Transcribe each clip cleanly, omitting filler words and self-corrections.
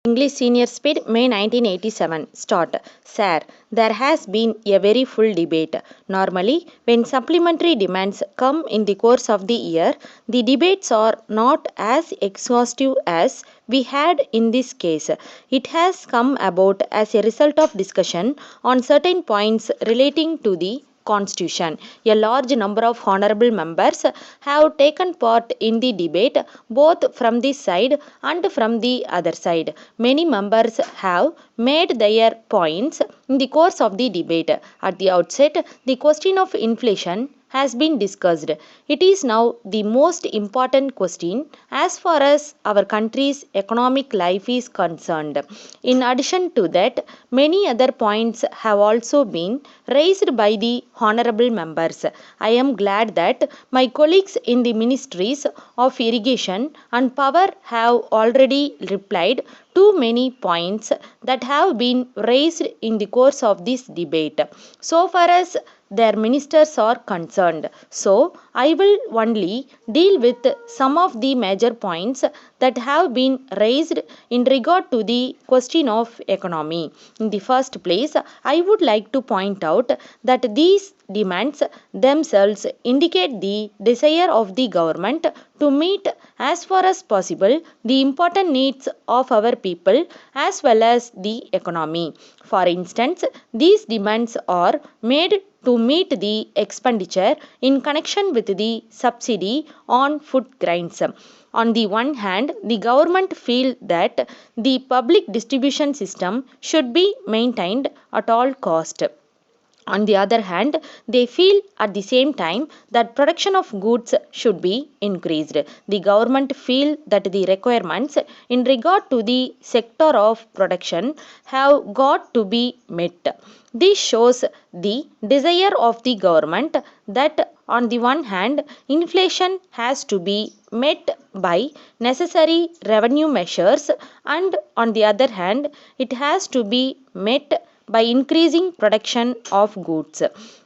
English Senior Speed, May 1987. Start. Sir, there has been a very full debate. Normally, when supplementary demands come in the course of the year, the debates are not as exhaustive as we had in this case. It has come about as a result of discussion on certain points relating to the Constitution. A large number of honorable members have taken part in the debate both from this side and from the other side. Many members have made their points in the course of the debate. At the outset, the question of inflation has been discussed. It is now the most important question as far as our country's economic life is concerned. In addition to that, many other points have also been raised by the honorable members. I am glad that my colleagues in the ministries of irrigation and power have already replied to many points that have been raised in the course of this debate. So far as their ministers are concerned. So, I will only deal with some of the major points that have been raised in regard to the question of economy. In the first place, I would like to point out that these demands themselves indicate the desire of the government to meet as far as possible the important needs of our people as well as the economy. For instance, these demands are made to meet the expenditure in connection with the subsidy on food grains. On the one hand, the government feel that the public distribution system should be maintained at all cost. On the other hand, they feel at the same time that production of goods should be increased. The government feel that the requirements in regard to the sector of production have got to be met. This shows the desire of the government that on the one hand, inflation has to be met by necessary revenue measures, and on the other hand, it has to be met by increasing production of goods.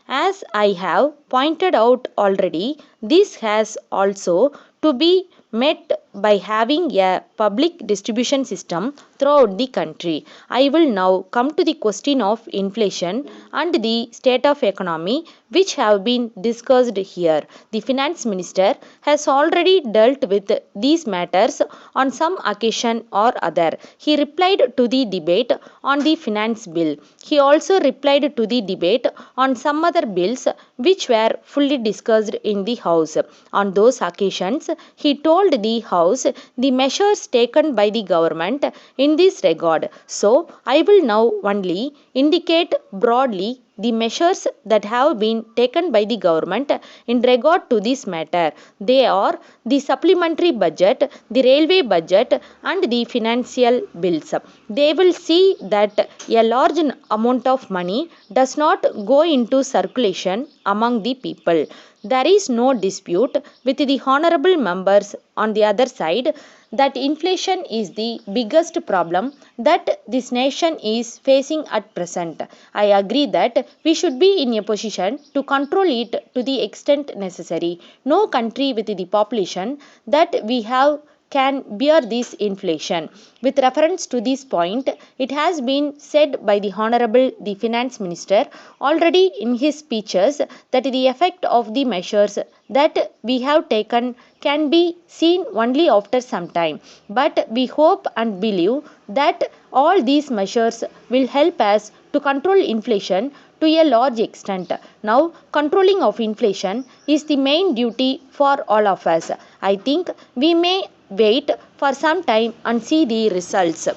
As I have pointed out already, this has also to be met by having a public distribution system throughout the country. I will now come to the question of inflation and the state of economy which have been discussed here. The finance minister has already dealt with these matters on some occasion or other. He replied to the debate on the finance bill. He also replied to the debate on some other bills which were fully discussed in the House. On those occasions, he told the House the measures taken by the government in this regard. So, I will now only indicate broadly the measures that have been taken by the government in regard to this matter. They are the supplementary budget, the railway budget, and the financial bills. They will see that a large amount of money does not go into circulation among the people. There is no dispute with the honorable members on the other side that inflation is the biggest problem that this nation is facing at present. I agree that we should be in a position to control it to the extent necessary. No country with the population that we have can bear this inflation. With reference to this point, it has been said by the Honorable the Finance Minister already in his speeches that the effect of the measures that we have taken can be seen only after some time. But we hope and believe that all these measures will help us to control inflation to a large extent. Now, controlling of inflation is the main duty for all of us. I think we may wait for some time and see the results.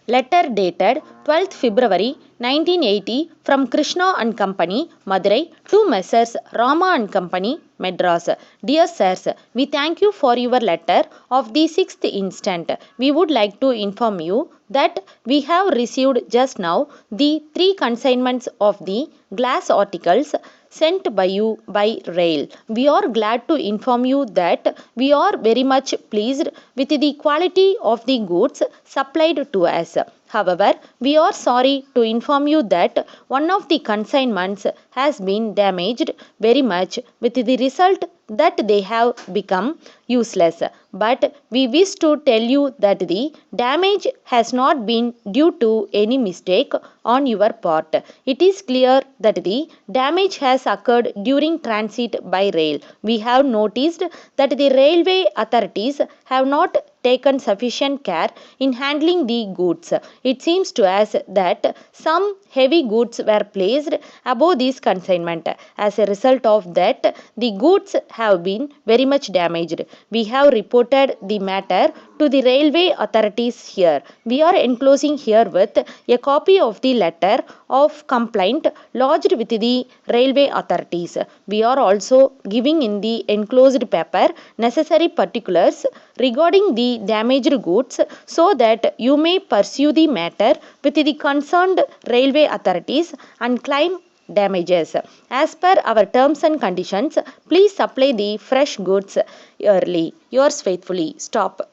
Letter dated 12th February 1980 from Krishna and Company, Madurai to Messrs. Rama and Company, Madras. Dear Sirs, we thank you for your letter of the 6th instant. We would like to inform you that we have received just now the 3 consignments of the glass articles sent by you by rail. We are glad to inform you that we are very much pleased with the quality of the goods supplied to us. However, we are sorry to inform you that one of the consignments has been damaged very much, with the result that they have become useless. But we wish to tell you that the damage has not been due to any mistake on your part. It is clear that the damage has occurred during transit by rail. We have noticed that the railway authorities have not taken sufficient care in handling the goods. It seems to us that some heavy goods were placed above this consignment. As a result of that, the goods have been very much damaged. We have reported the matter to the railway authorities here. We are enclosing here with a copy of the letter of complaint lodged with the railway authorities. We are also giving in the enclosed paper necessary particulars regarding the damaged goods so that you may pursue the matter with the concerned railway authorities and claim damages. As per our terms and conditions, please supply the fresh goods early. Yours faithfully, Stop.